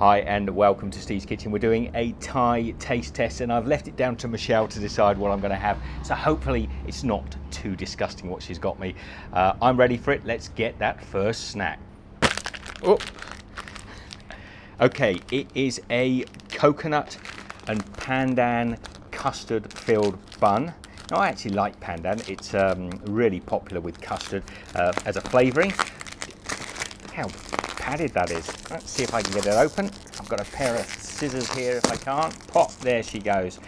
Hi and welcome to Steve's Kitchen. We're doing a Thai taste test and I've left it down to Michelle to decide what I'm going to have. So hopefully it's not too disgusting what she's got me. I'm ready for it. Let's get that first snack. Oh. Okay, it is a coconut and pandan custard filled bun. Now I actually like pandan. It's really popular with custard as a flavouring. Look how padded that is. Let's see if I can get it open. I've got a pair of scissors here if I can't. Pop, there she goes.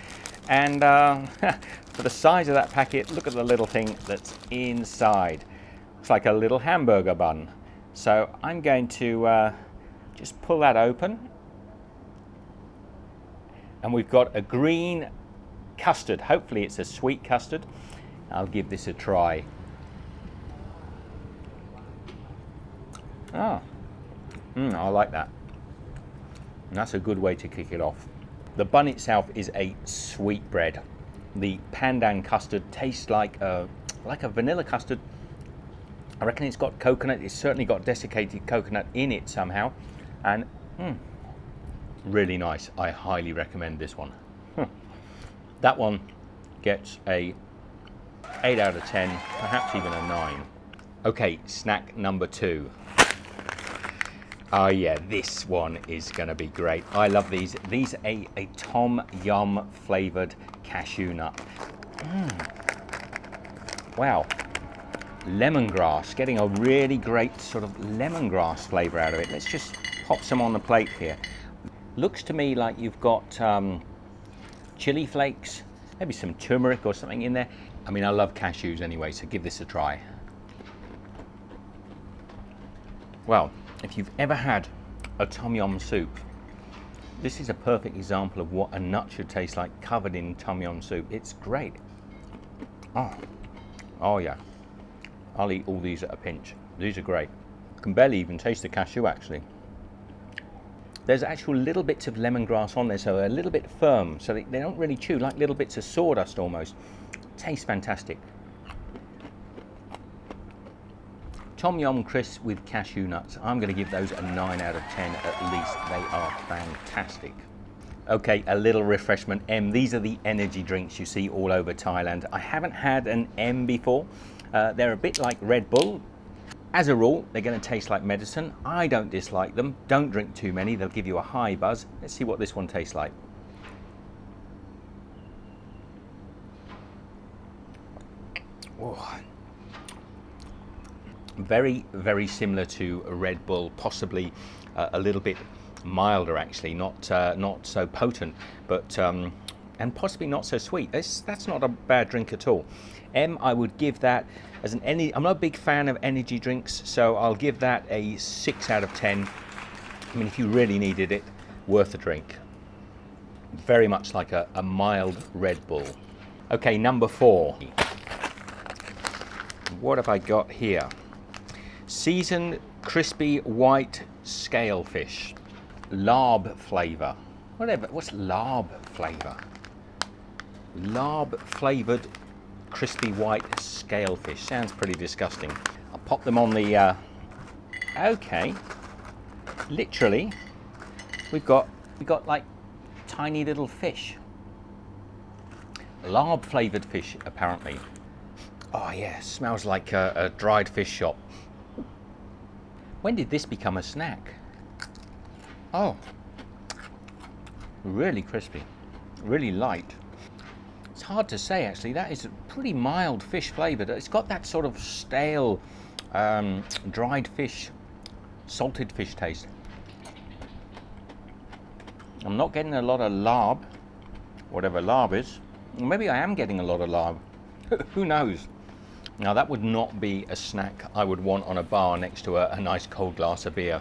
And for the size of that packet, look at the little thing that's inside. It's like a little hamburger bun. So I'm going to just pull that open. And we've got a green custard. Hopefully it's a sweet custard. I'll give this a try. Ah. I like that. And that's a good way to kick it off. The bun itself is a sweet bread. The pandan custard tastes like a vanilla custard. I reckon it's got coconut. It's certainly got desiccated coconut in it somehow. And really nice. I highly recommend this one. That one gets a 8 out of 10, perhaps even a 9. Okay, snack number 2. Oh yeah, this one is going to be great. I love these. These are a tom yum flavoured cashew nut. Wow. Lemongrass, getting a really great sort of lemongrass flavour out of it. Let's just pop some on the plate here. Looks to me like you've got chili flakes, maybe some turmeric or something in there. I mean, I love cashews anyway, so give this a try. Well, if you've ever had a tom yum soup, this is a perfect example of what a nut should taste like covered in tom yum soup. It's great. Oh yeah, I'll eat all these at a pinch. These are great. I can barely even taste the cashew actually. There's actual little bits of lemongrass on there, so they're a little bit firm, so they don't really chew, like little bits of sawdust almost. Tastes fantastic. Tom yum crisps with cashew nuts. I'm going to give those a 9 out of 10 at least. They are fantastic. Okay, a little refreshment. These are the energy drinks you see all over Thailand. I haven't had an M before. They're a bit like Red Bull. As a rule, they're going to taste like medicine. I don't dislike them. Don't drink too many. They'll give you a high buzz. Let's see what this one tastes like. Oh. Very, very similar to a Red Bull, possibly a little bit milder actually, not so potent, but and possibly not so sweet. That's not a bad drink at all. I would give that as an I'm not a big fan of energy drinks, so I'll give that a 6 out of 10. I mean, if you really needed it, worth a drink. Very much like a mild Red Bull. Okay, number 4. What have I got here? Seasoned crispy white scale fish, larb flavour. What's larb flavour? Larb flavoured crispy white scale fish. Sounds pretty disgusting. I'll pop them on the. Okay, literally, we've got like tiny little fish. Larb flavoured fish, apparently. Oh yeah, smells like a dried fish shop. When did this become a snack? Oh, really crispy, really light. It's hard to say actually. That is a pretty mild fish flavour. It's got that sort of stale, dried fish, salted fish taste. I'm not getting a lot of larb, whatever larb is. Maybe I am getting a lot of larb. Who knows? Now that would not be a snack I would want on a bar next to a nice cold glass of beer.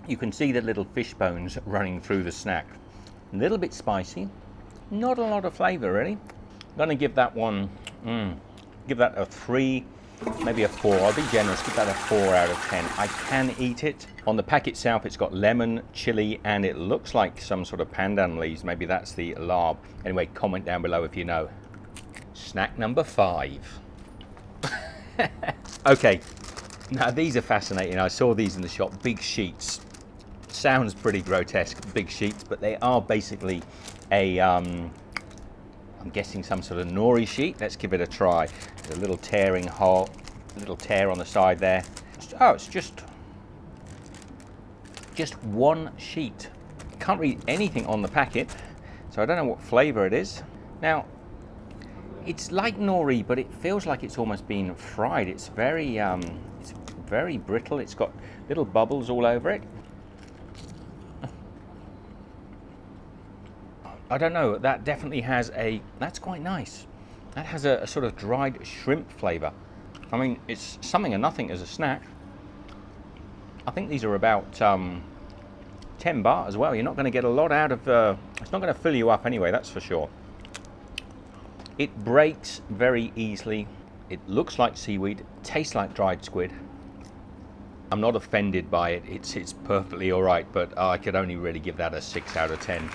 You can see the little fish bones running through the snack. A little bit spicy, not a lot of flavour really. I'm going to give that one, give that a 3, maybe a 4. I'll be generous, give that a 4 out of 10. I can eat it. On the pack itself it's got lemon, chilli, and it looks like some sort of pandan leaves. Maybe that's the larb. Anyway, comment down below if you know. Snack number 5. Okay, Now these are fascinating. I saw these in the shop, big sheets. Sounds pretty grotesque, big sheets, but they are basically a, I'm guessing some sort of nori sheet. Let's give it a try. There's a little tearing hole, a little tear on the side there. Oh, it's just one sheet. Can't read anything on the packet, so I don't know what flavor it is. Now, it's like nori, but it feels like it's almost been fried. It's very brittle. It's got little bubbles all over it. I don't know, that definitely has that's quite nice. That has a sort of dried shrimp flavor. I mean, it's something or nothing as a snack. I think these are about 10 baht as well. You're not going to get a lot out of, it's not going to fill you up anyway, that's for sure. It breaks very easily. It looks like seaweed, tastes like dried squid. I'm not offended by it. It's perfectly all right, but I could only really give that a 6 out of 10.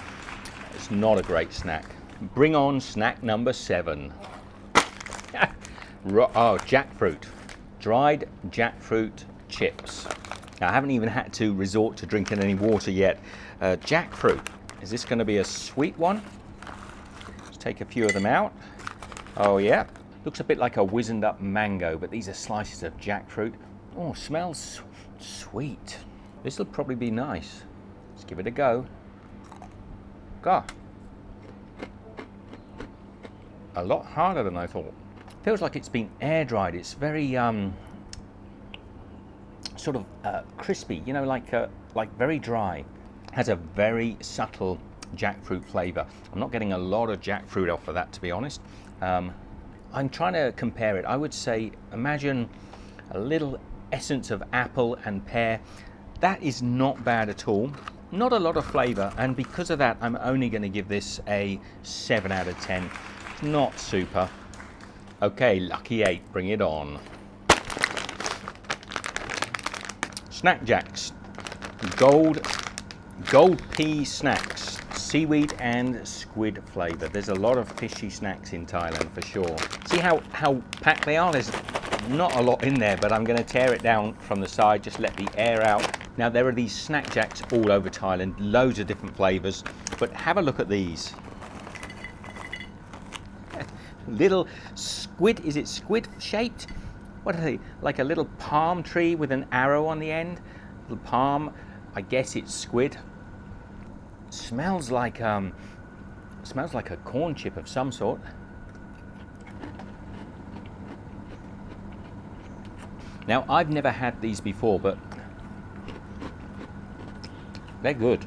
It's not a great snack. Bring on snack number 7. Oh, jackfruit. Dried jackfruit chips. Now, I haven't even had to resort to drinking any water yet. Jackfruit. Is this going to be a sweet one? Let's take a few of them out. Oh, yeah. Looks a bit like a wizened up mango, but these are slices of jackfruit. Oh, smells sweet. This will probably be nice. Let's give it a go. God, a lot harder than I thought. Feels like it's been air dried. It's very sort of crispy, you know, like very dry. Has a very subtle jackfruit flavor. I'm not getting a lot of jackfruit off of that, to be honest. I'm trying to compare it. I would say, imagine a little essence of apple and pear. That is not bad at all. Not a lot of flavor, and because of that, I'm only going to give this a 7 out of 10. Not super. Okay, lucky 8, bring it on. Snack Jacks. Gold pea snacks. Seaweed and squid flavor. There's a lot of fishy snacks in Thailand for sure. See how packed they are? There's not a lot in there, but I'm going to tear it down from the side, just let the air out. Now, there are these snack jacks all over Thailand, loads of different flavors, but have a look at these. Little squid, is it squid shaped? What are they? Like a little palm tree with an arrow on the end? Little palm, I guess it's squid. Smells like a corn chip of some sort. Now, I've never had these before, but they're good.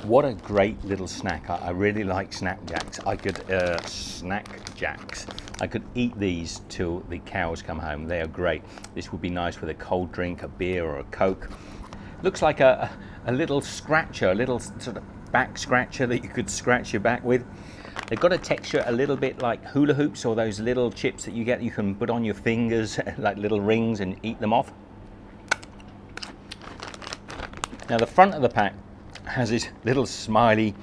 What a great little snack. I really like snack jacks. I could eat these till the cows come home. They are great. This would be nice with a cold drink, a beer or a Coke. Looks like a little scratcher, a little sort of back scratcher that you could scratch your back with. They've got a texture a little bit like hula hoops, or those little chips that you can put on your fingers like little rings and eat them off. Now, the front of the pack has this little smiley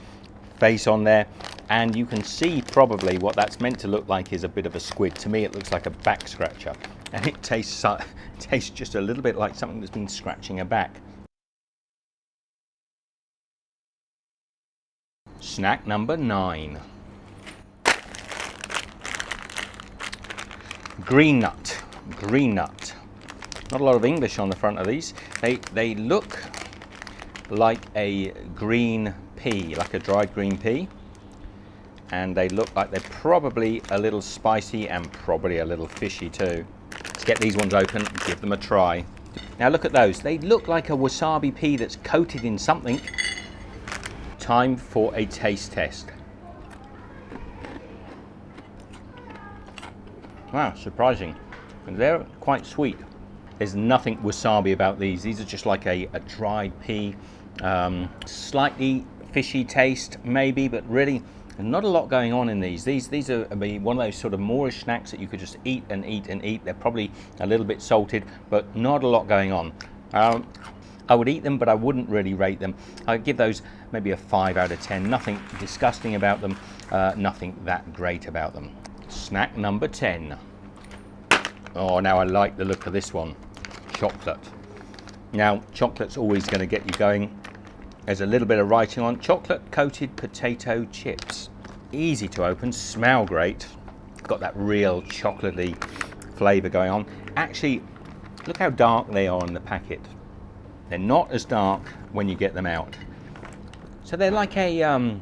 face on there, and you can see probably what that's meant to look like is a bit of a squid. To me, it looks like a back scratcher, and it tastes just a little bit like something that's been scratching a back. Snack number 9. Green nut. Not a lot of English on the front of these. They look like a green pea, like a dried green pea, and they look like they're probably a little spicy and probably a little fishy too. Let's get these ones open and give them a try. Now look at those. They look like a wasabi pea that's coated in something. Time for a taste test. Wow, surprising. And they're quite sweet. There's nothing wasabi about these. These are just like a dried pea. Slightly fishy taste, maybe, but really not a lot going on in these. These are one of those sort of Moorish snacks that you could just eat and eat and eat. They're probably a little bit salted, but not a lot going on. I would eat them, but I wouldn't really rate them. I'd give those maybe a 5 out of 10. Nothing disgusting about them, nothing that great about them. Snack number 10. Oh, now I like the look of this one. Chocolate. Now, chocolate's always going to get you going. There's a little bit of writing on. Chocolate coated potato chips. Easy to open, smell great. Got that real chocolatey flavour going on. Actually, look how dark they are on the packet. They're not as dark when you get them out. So they're like a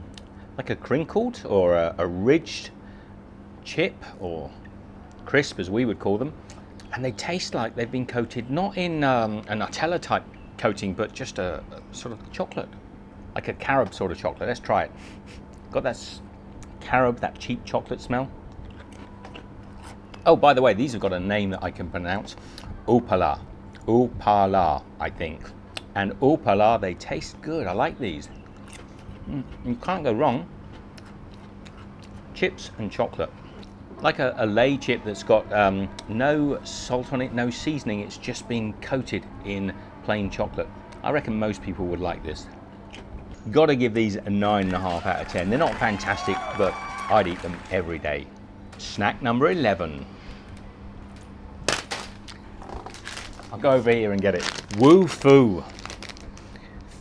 crinkled or a ridged chip, or crisp as we would call them. And they taste like they've been coated not in a Nutella type coating, but just a sort of chocolate, like a carob sort of chocolate. Let's try it. Got that carob, that cheap chocolate smell. Oh, by the way, these have got a name that I can pronounce. Opala. Opala, I think. And Opala, they taste good. I like these. You can't go wrong. Chips and chocolate. Like a lay chip that's got no salt on it, no seasoning. It's just been coated in plain chocolate. I reckon most people would like this. Got to give these a 9.5 out of 10. They're not fantastic, but I'd eat them every day. Snack number 11. I'll go over here and get it. Woo Foo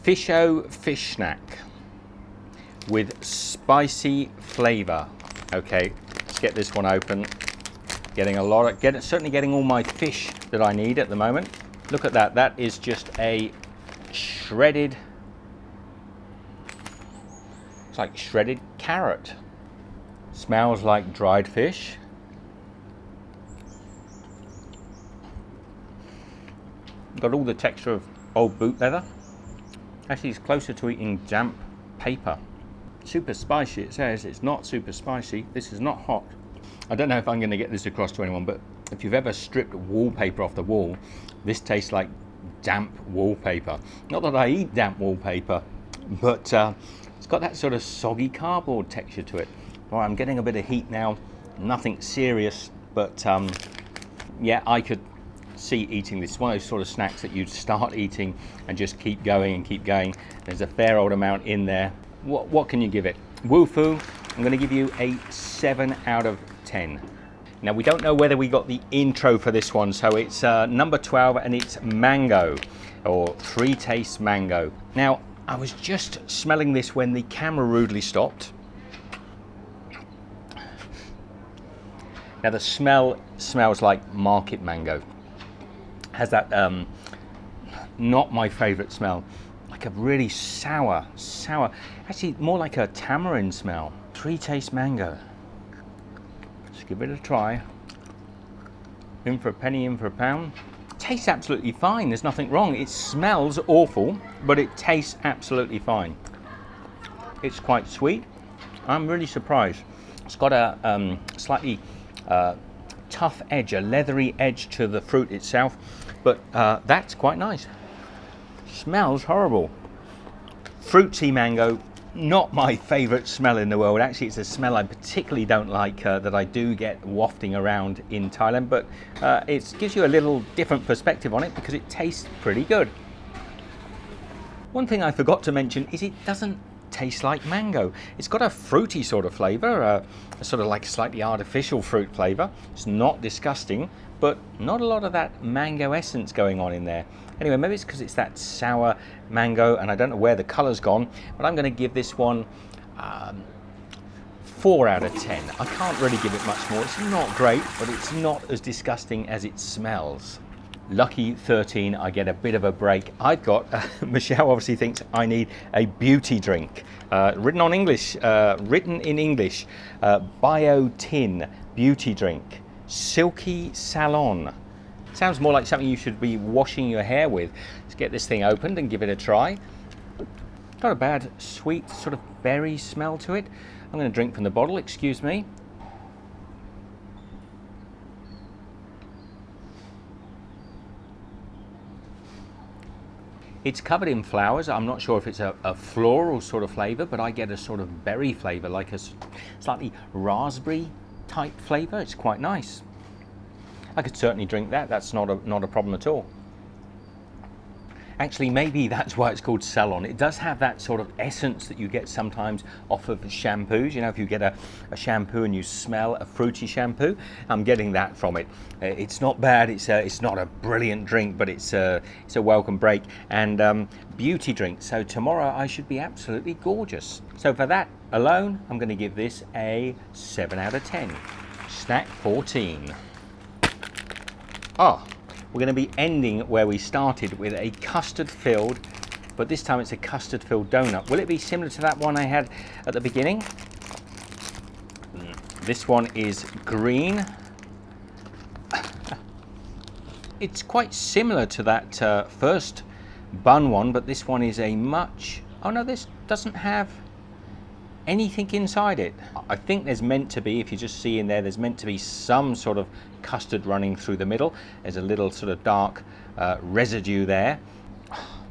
Fisho fish snack with spicy flavour. Okay, let's get this one open. Getting a lot of, certainly getting all my fish that I need at the moment. Look at that. That is just a shredded. It's like shredded carrot. Smells like dried fish. Got all the texture of old boot leather. Actually, it's closer to eating damp paper. Super spicy, it says. It's not super spicy. This is not hot. I don't know if I'm going to get this across to anyone, but if you've ever stripped wallpaper off the wall, this tastes like damp wallpaper. Not that I eat damp wallpaper, but it's got that sort of soggy cardboard texture to it. Well, I'm getting a bit of heat now. Nothing serious, but yeah, I could see eating this. It's one of those sort of snacks that you'd start eating and just keep going and keep going. There's a fair old amount in there. What can you give it? Woo Foo, I'm going to give you a 7 out of 10. Now, we don't know whether we got the intro for this one, so it's number 12 and it's mango, or 3 Taste Mango. Now, I was just smelling this when the camera rudely stopped. Now, the smell smells like market mango. Has that, not my favourite smell. Like a really sour, actually more like a tamarind smell. 3 Taste Mango. Let's give it a try. In for a penny, in for a pound. Tastes absolutely fine, there's nothing wrong. It smells awful, but it tastes absolutely fine. It's quite sweet. I'm really surprised. It's got a slightly tough edge, a leathery edge to the fruit itself, but that's quite nice. Smells horrible. Fruity mango, not my favourite smell in the world. Actually, it's a smell I particularly don't like, that I do get wafting around in Thailand, but it gives you a little different perspective on it because it tastes pretty good. One thing I forgot to mention is it doesn't taste like mango. It's got a fruity sort of flavour, a sort of like slightly artificial fruit flavour. It's not disgusting, but not a lot of that mango essence going on in there. Anyway, maybe it's because it's that sour mango, and I don't know where the colour's gone, but I'm going to give this one 4 out of 10. I can't really give it much more. It's not great, but it's not as disgusting as it smells. Lucky 13, I get a bit of a break. I've got, Michelle obviously thinks I need a beauty drink. Written in English, Biotin beauty drink. Silky Salon. Sounds more like something you should be washing your hair with. Let's get this thing opened and give it a try. Got a bad sweet sort of berry smell to it. I'm going to drink from the bottle, excuse me. It's covered in flowers. I'm not sure if it's a floral sort of flavour, but I get a sort of berry flavour, like a slightly raspberry type flavour. It's quite nice. I could certainly drink that. That's not a problem at all. Actually, maybe that's why it's called Salon. It does have that sort of essence that you get sometimes off of shampoos. You know, if you get a shampoo and you smell a fruity shampoo, I'm getting that from it. It's not bad. It's not a brilliant drink, but it's a welcome break, and beauty drink. So tomorrow I should be absolutely gorgeous. So for that alone, I'm going to give this a 7 out of 10. Snack 14. Oh, we're going to be ending where we started with a custard filled, but this time it's a custard filled donut. Will it be similar to that one I had at the beginning? This one is green. It's quite similar to that first bun one, but this one is a much... Oh no, this doesn't have anything inside it. I think there's meant to be, if you just see in there, there's meant to be some sort of custard running through the middle. There's a little sort of dark residue there.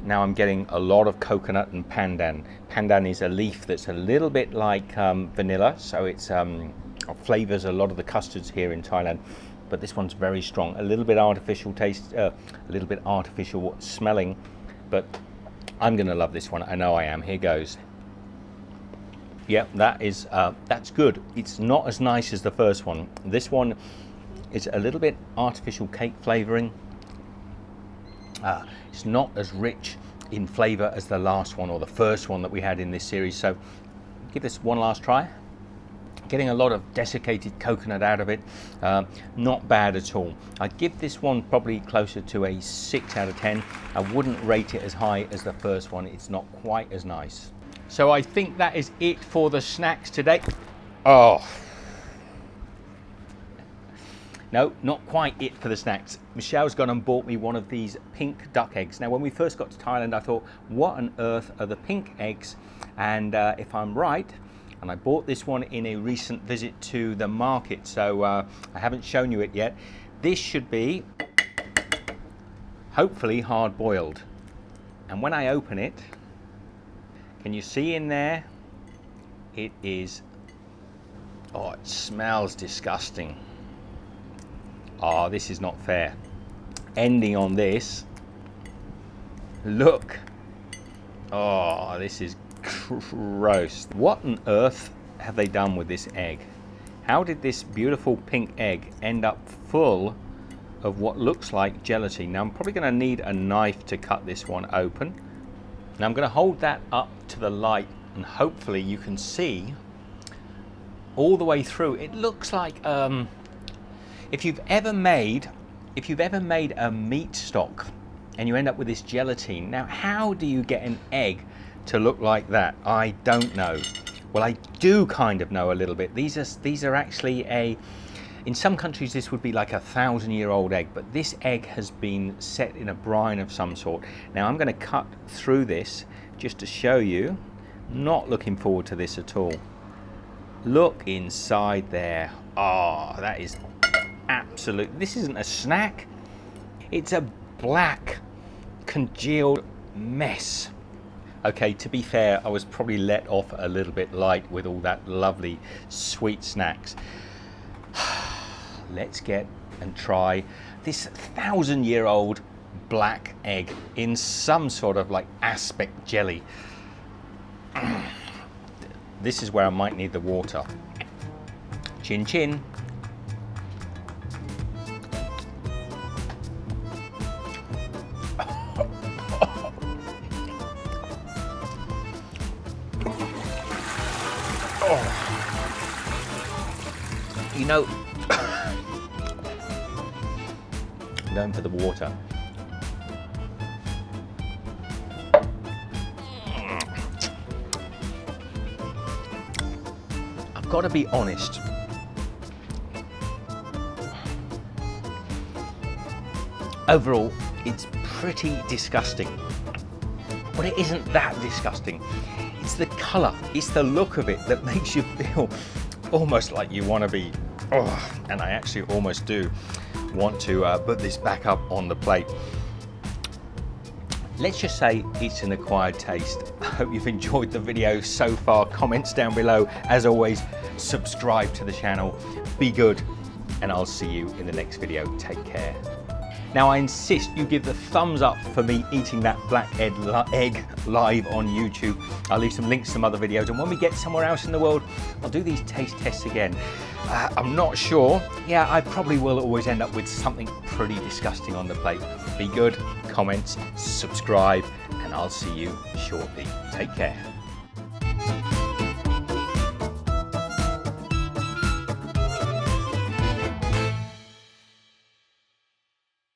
Now I'm getting a lot of coconut and pandan. Pandan is a leaf that's a little bit like vanilla, so it's flavors a lot of the custards here in Thailand. But this one's very strong, a little bit artificial taste, a little bit artificial smelling, but I'm gonna love this one. I know I am. Here goes. Yep, that's good. It's not as nice as the first one. This one is a little bit artificial cake flavoring. It's not as rich in flavor as the last one or the first one that we had in this series. So give this one last try. Getting a lot of desiccated coconut out of it. Not bad at all. I'd give this one probably closer to a 6 out of 10. I wouldn't rate it as high as the first one. It's not quite as nice. So I think that is it for the snacks today. Oh. No, not quite it for the snacks. Michelle's gone and bought me one of these pink duck eggs. Now, when we first got to Thailand, I thought, what on earth are the pink eggs? And if I'm right, and I bought this one in a recent visit to the market, so I haven't shown you it yet. This should be, hopefully, hard-boiled. And when I open it, can you see in there? It is, oh, it smells disgusting. Oh, this is not fair. Ending on this, look. Oh, this is gross. What on earth have they done with this egg? How did this beautiful pink egg end up full of what looks like gelatin? Now I'm probably going to need a knife to cut this one open. Now I'm going to hold that up to the light and hopefully you can see all the way through. It looks like if you've ever made a meat stock and you end up with this gelatin. Now how do you get an egg to look like that? I don't know. Well, I do kind of know a little bit. These are actually in some countries this would be like 1,000-year-old egg, but this egg has been set in a brine of some sort. Now I'm going to cut through this just to show you. Not looking forward to this at all. Look inside there. Oh, that is absolute. This isn't a snack. It's a black congealed mess. Okay, to be fair, I was probably let off a little bit light with all that lovely sweet snacks. Let's get and try this 1,000-year-old black egg in some sort of like aspic jelly. This is where I might need the water. Chin chin. You know, I'm going for the water. I've got to be honest. Overall, it's pretty disgusting. But it isn't that disgusting. It's the colour, it's the look of it that makes you feel almost like you want to be, oh, and I actually almost do want to put this back up on the plate. Let's just say it's an acquired taste. I hope you've enjoyed the video so far. Comments down below. As always, subscribe to the channel. Be good, and I'll see you in the next video. Take care. Now I insist you give the thumbs up for me eating that black egg live on YouTube. I'll leave some links to some other videos, and when we get somewhere else in the world, I'll do these taste tests again. I'm not sure. Yeah, I probably will always end up with something pretty disgusting on the plate. Be good, comment, subscribe, and I'll see you shortly. Take care.